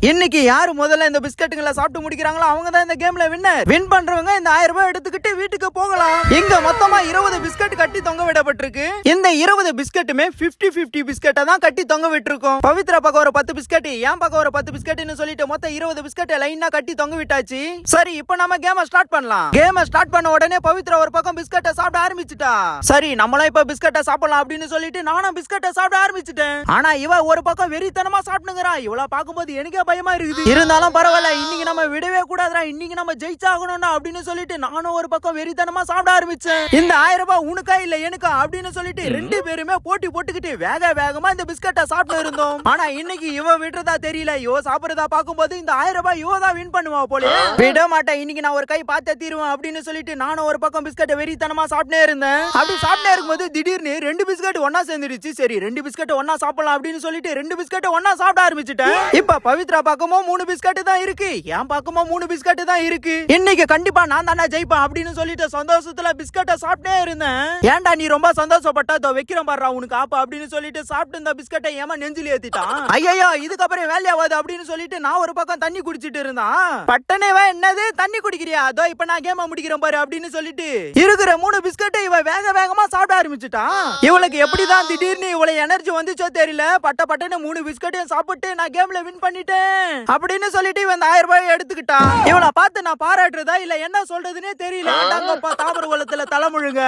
இன்னைக்கு யாரு முதல்ல இந்த பிஸ்கட்டுங்களை சாப்பிட்டு முடிக்கிறாங்களோ அவங்க தான் இந்த கேம்ல வின்னர். வின் பண்றவங்க இந்த 1000 ரூபாய் எடுத்துக்கிட்டு வீட்டுக்கு போகலாம். இங்க மொத்தமா 20 பிஸ்கட் கட்டி தொங்க விடப்பட்டிருக்கு. இந்த 20 பிஸ்கட்டுமே 50-50 பிஸ்கட்டை தான் கட்டி தொங்க விட்டுருக்கோம். பவித்ரா பக்கம் ஒரு 10 பிஸ்கட், என் பக்கம் ஒரு 10 பிஸ்கட்னு சொல்லிட்டு மொத்தம் 20 பிஸ்கட் லைனா கட்டி தொங்க விட்டாச்சு. சரி, இப்போ நம்ம கேம ஸ்டார்ட் பண்ணலாம். கேம ஸ்டார்ட் பண்ண உடனே பவித்ரா ஒரு பக்கம் பிஸ்கட்டை சாப்பிட ஆரம்பிச்சுட்டா. சரி, நம்மளும் இப்ப பிஸ்கட்டை சாப்பிடலாம் அப்படின்னு சொல்லிட்டு நானும் பிஸ்கட்டை சாப்பிட ஆரம்பிச்சுட்டேன். ஆனா இவ ஒரு பக்கம் வெறித்தனமா சாப்பிடுங்கிறா. இவள பாக்கும்போது எனக்கே பயமா இருக்குது. இருந்தாலும் பரவாயில்ல, இன்னைக்கு நம்ம விடவே கூடாதுடா, இன்னைக்கு நம்ம ஜெயிச்சாகணும்டா அப்படின்னு சொல்லிட்டு நானும் ஒரு பக்கம் வெறித்தனமா சாப்பிட ஆரம்பிச்சேன். இந்த 1000 ரூபாய் உனக்கா இல்ல எனக்கா அப்படின்னு சொல்லிட்டு ரெண்டு பேருமே போட்டி போட்டுக்கிட்டு வேகமா இந்த பிஸ்கட்டை சாப்பிட்டு இருந்தோம். ஆனா இன்னைக்கு இவ விடுறதா தெரியல. இவ சாப்பிடுறதா பாக்கும்போது இந்த 1000 ரூபாய் இவ தான் வின் பண்ணுவா போல. விட மாட்டேன், இன்னைக்கு நான் ஒரு கை பார்த்து தீருவேன் அப்படின்னு சொல்லிட்டு நானும் ஒரு பக்கம் பிஸ்கட்டை வெறித்தனமா சாப்பிட்டே இருந்தேன். அப்படி சாப்பிட்டே இருக்கும்போது திடீர்னு 2 பிஸ்கட் ஒன்னா சேர்ந்துடுச்சு. சரி, 2 பிஸ்கட் ஒன்னா சாப்பிடலாம் அப்படின்னு சொல்லிட்டு 2 பிஸ்கட் ஒன்னா சாப்பிட ஆரம்பிச்சுட்டேன். இப்ப பவித்ரா பக்கமும் 3 பிஸ்கட் தான் இருக்கு, என் பக்கமும் 3 பிஸ்கட் தான் இருக்கு. இன்னைக்கு கண்டிப்பா நான் தானே ஜெயிப்பேன் அப்படின்னு சொல்லிட்டு சந்தோஷத்துல பிஸ்கட்டை சாப்பிட்டே இருந்தேன். ஏன்டா நீ ரொம்ப சந்தோஷப்பட்டா, இதோ வைக்கிறேன் பாரு உனக்கு ஆப்பா அப்படின்னு சொல்லிட்டு சாப்பிட்டு இந்த பிஸ்கட்டை ஏமா நெஞ்சில ஏத்திட்டான். ஐயோ, இதுக்கப்புறம் வேலையாவாது அப்படின்னு சொல்லிட்டு நான் ஒரு பக்கம் தண்ணி குடிச்சிட்டு இருந்தான். பட்டனேவா என்னது தண்ணி குடிக்கிறியா, அதோ இப்ப நான் கேம முடிக்கிறேன் பாரு அப்படின்னு சொல்லிட்டு இருக்கிற 3 பிஸ்கட்டை இவ வேகமா சாப்பிட ஆரம்பிச்சுட்டான். இவளுக்கு எப்படிதான் திடீர்னு இவ்வளவு எனர்ஜி வந்துச்சோ தெரியல. பட்டன்னு 3 பிஸ்கட்டையும் சாப்பிட்டு நான் கேம்ல வின் பண்ணிட்டேன் அப்படின்னு சொல்லிட்டு இவன் 1000 ரூபாய் எடுத்துக்கிட்டான். இவனை பார்த்து நான் பாராட்டுறதா இல்ல என்ன சொல்றதுன்னே தெரியல. தாமர குளத்துல தலைமுழுங்க.